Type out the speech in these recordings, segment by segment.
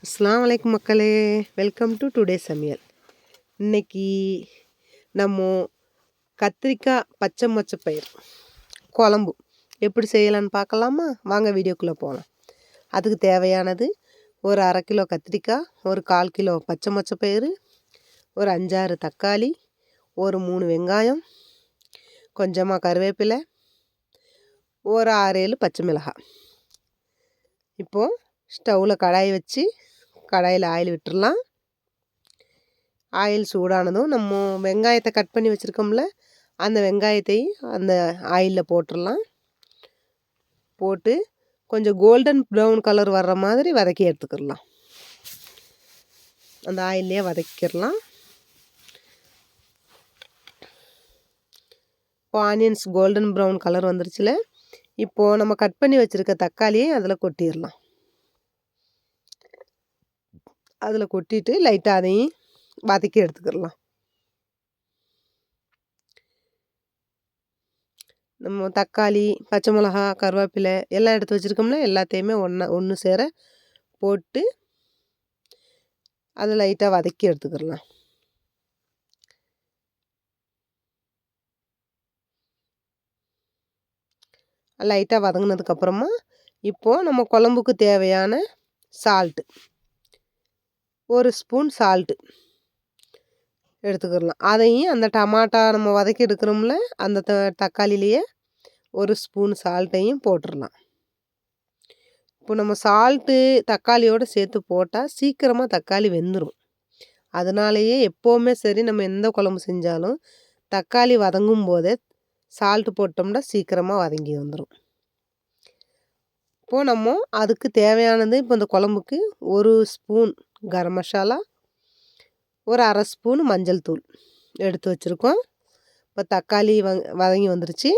அஸ்ஸலாமு அலைக்கும் மக்களே, வெல்கம் டு டுடே சமையல். இன்னைக்கு நம்ம கத்திரிக்காய் பச்சை மொச்சப்பயிர் குழம்பு எப்படி செய்யலான்னு பார்க்கலாமா? வாங்க வீடியோக்குள்ளே போகலாம். அதுக்கு தேவையானது ஒரு 1/2 கிலோ கத்திரிக்காய், ஒரு 1/4 கிலோ பச்சை மொச்சப்பயிறு, ஒரு 5-6 தக்காளி, ஒரு 3 வெங்காயம், கொஞ்சமாக கருவேப்பிலை, ஒரு 6-7 பச்சை மிளகாய். இப்போது ஸ்டவ்வில் கடாய் வச்சு கடாயில் ஆயில் விட்டுறலாம். ஆயில் சூடானதும் நம்ம வெங்காயத்தை கட் பண்ணி வச்சுருக்கோம்ல, அந்த வெங்காயத்தையும் அந்த ஆயிலில் போட்டுடலாம். போட்டு கொஞ்சம் கோல்டன் ப்ரௌன் கலர் வர்ற மாதிரி வதக்கி எடுத்துக்கிடலாம். அந்த ஆயிலே வதக்கிடலாம். இப்போ ஆனியன்ஸ் கோல்டன் ப்ரௌன் கலர் வந்துருச்சுல, இப்போது நம்ம கட் பண்ணி வச்சுருக்க தக்காளியை அதில் கொட்டிடலாம். அதில் கொட்டிட்டு லைட்டாக அதையும் வதக்கி எடுத்துக்கிடலாம். நம்ம தக்காளி, பச்சை மிளகா, கருவேப்பிலை எல்லாம் எடுத்து வச்சுருக்கோம்ல, எல்லாத்தையுமே ஒன்று சேர போட்டு அதை லைட்டாக வதக்கி எடுத்துக்கிடலாம். லைட்டாக வதங்கினதுக்கப்புறமா இப்போது நம்ம குழம்புக்கு தேவையான சால்ட்டு, 1 ஸ்பூன் சால்ட்டு எடுத்துக்கிடலாம். அதையும் அந்த டமாட்டா நம்ம வதக்கி எடுக்கிறோம்ல, அந்த தக்காளிலேயே 1 ஸ்பூன் சால்ட்டையும் போட்டுடலாம். இப்போ நம்ம சால்ட்டு தக்காளியோடு சேர்த்து போட்டால் சீக்கிரமாக தக்காளி வெந்துடும். அதனாலேயே எப்போவுமே சரி, நம்ம எந்த குழம்பு செஞ்சாலும் தக்காளி வதங்கும் போதே சால்ட்டு போட்டோம்னா சீக்கிரமாக வதங்கி வந்துடும். இப்போது நம்ம அதுக்கு தேவையானது, இப்போ இந்த குழம்புக்கு 1 ஸ்பூன் கரம் மசாலா, ஒரு 1/2 ஸ்பூன் மஞ்சள் தூள் எடுத்து வச்சுருக்கோம். இப்போ தக்காளி வதங்கி வந்துருச்சு.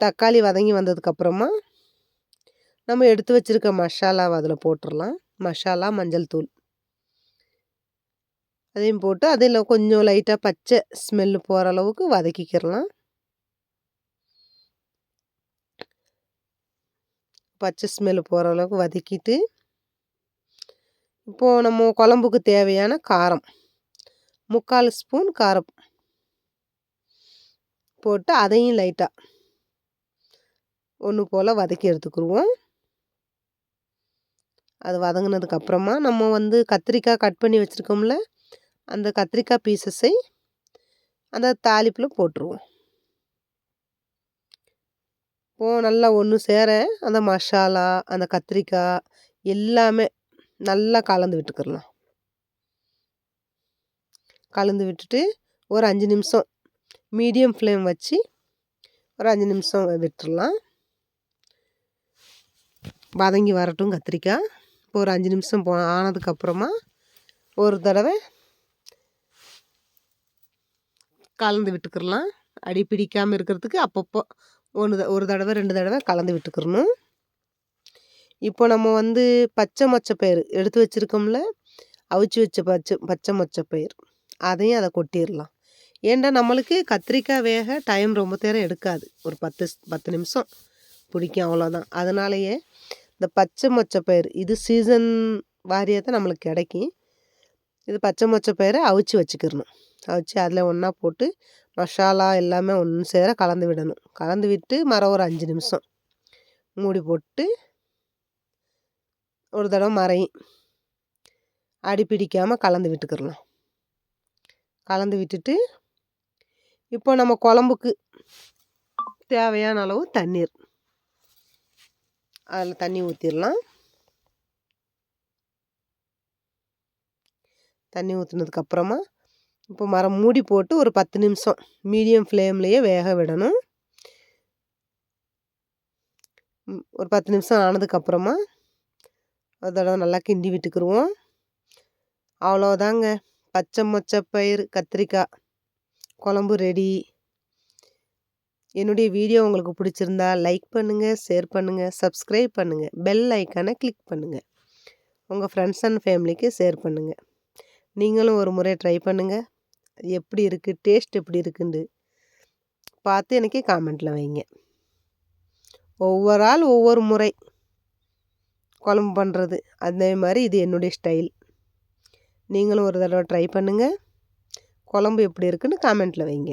தக்காளி வதங்கி வந்ததுக்கப்புறமா நம்ம எடுத்து வச்சுருக்க மசாலாவை அதில் போட்டுடலாம். மசாலா, மஞ்சள் தூள் அதையும் போட்டு அதில் கொஞ்சம் லைட்டாக பச்சை ஸ்மெல்லு போகிற அளவுக்கு வதக்கிக்கிறலாம். பச்சை ஸ்மெல்லு போகிற அளவுக்கு வதக்கிட்டு, இப்போது நம்ம குழம்புக்கு தேவையான காரம் 3/4 ஸ்பூன் காரம் போட்டு அதையும் லைட்டாக ஒன்று போல் வதக்கி எடுத்துக்கிடுவோம். அது வதங்கினதுக்கப்புறமா நம்ம கத்திரிக்காய் கட் பண்ணி வச்சுருக்கோம்ல, அந்த கத்திரிக்காய் பீசஸை அந்த தாளிப்பில் போட்டுருவோம். இப்போது நல்லா ஒன்று சேர அந்த மசாலா, அந்த கத்திரிக்காய் எல்லாமே நல்லா கலந்து விட்டுக்கிடலாம். கலந்து விட்டுட்டு ஒரு 5 நிமிஷம் மீடியம் ஃப்ளேம் வச்சு ஒரு 5 நிமிஷம் விட்டுறலாம். வதங்கி வரட்டும் கத்திரிக்காய். இப்போ ஒரு 5 நிமிஷம் ஆனதுக்கப்புறமா ஒரு தடவை கலந்து விட்டுக்கிடலாம். அடி பிடிக்காமல் இருக்கிறதுக்கு அப்பப்போ ஒரு தடவை 2 தடவை கலந்து விட்டுக்கிறணும். இப்போ நம்ம பச்சை மொச்சப்பயிறு எடுத்து வச்சுருக்கோம்ல, அவிச்சு வச்ச பச்சை மொச்சப்பயிறு அதையும் அதை கொட்டிடலாம். ஏன்டா நம்மளுக்கு கத்திரிக்காய் வேக டைம் ரொம்ப நேரம் எடுக்காது, ஒரு 10 நிமிஷம் பிடிக்கும், அவ்வளோதான். அதனாலேயே இந்த பச்சை மொச்சப்பயிறு இது சீசன் வாரியாக தான் நம்மளுக்கு கிடைக்கும். இது பச்சை மொச்சப்பயிரை அவிச்சு வச்சுக்கிடணும். அவிச்சு அதில் ஒன்றா போட்டு மசாலா எல்லாமே ஒன்று சேர கலந்து விடணும். கலந்து விட்டு ஒரு 5 நிமிஷம் மூடி போட்டு ஒரு தடவை மறையும் அடி பிடிக்காமல் கலந்து விட்டுக்கிடலாம். கலந்து விட்டுட்டு இப்போ நம்ம குழம்புக்கு தேவையான அளவு தண்ணீர் அதில் தண்ணி ஊற்றிடலாம். தண்ணி ஊற்றினதுக்கப்புறமா இப்போ மூடி போட்டு ஒரு 10 நிமிஷம் மீடியம் ஃப்ளேம்லேயே வேக விடணும். ஒரு 10 நிமிஷம் ஆனதுக்கப்புறமா ஒரு தடவை நல்லா கிண்டி விட்டுக்கிடுவோம். அவ்வளோதாங்க, பச்சை மொச்சப்பயிறு கத்திரிக்காய் குழம்பு ரெடி. என்னுடைய வீடியோ உங்களுக்கு பிடிச்சிருந்தா லைக் பண்ணுங்கள், ஷேர் பண்ணுங்கள், சப்ஸ்கிரைப் பண்ணுங்கள், பெல் ஐக்கானை கிளிக் பண்ணுங்கள், உங்கள் ஃப்ரெண்ட்ஸ் அண்ட் ஃபேமிலிக்கு ஷேர் பண்ணுங்கள். நீங்களும் ஒரு முறை ட்ரை பண்ணுங்கள். எப்படி இருக்குது, டேஸ்ட் எப்படி இருக்குன்னு பார்த்து எனக்கு காமெண்ட்டில் வைங்க. ஒவ்வொரு ஆள் ஒவ்வொரு முறை குழம்பு பண்ணுறது. அதே மாதிரி இது என்னுடைய ஸ்டைல். நீங்களும் ஒரு தடவை ட்ரை பண்ணுங்கள். குழம்பு எப்படி இருக்குன்னு காமெண்ட்டில் வைங்க.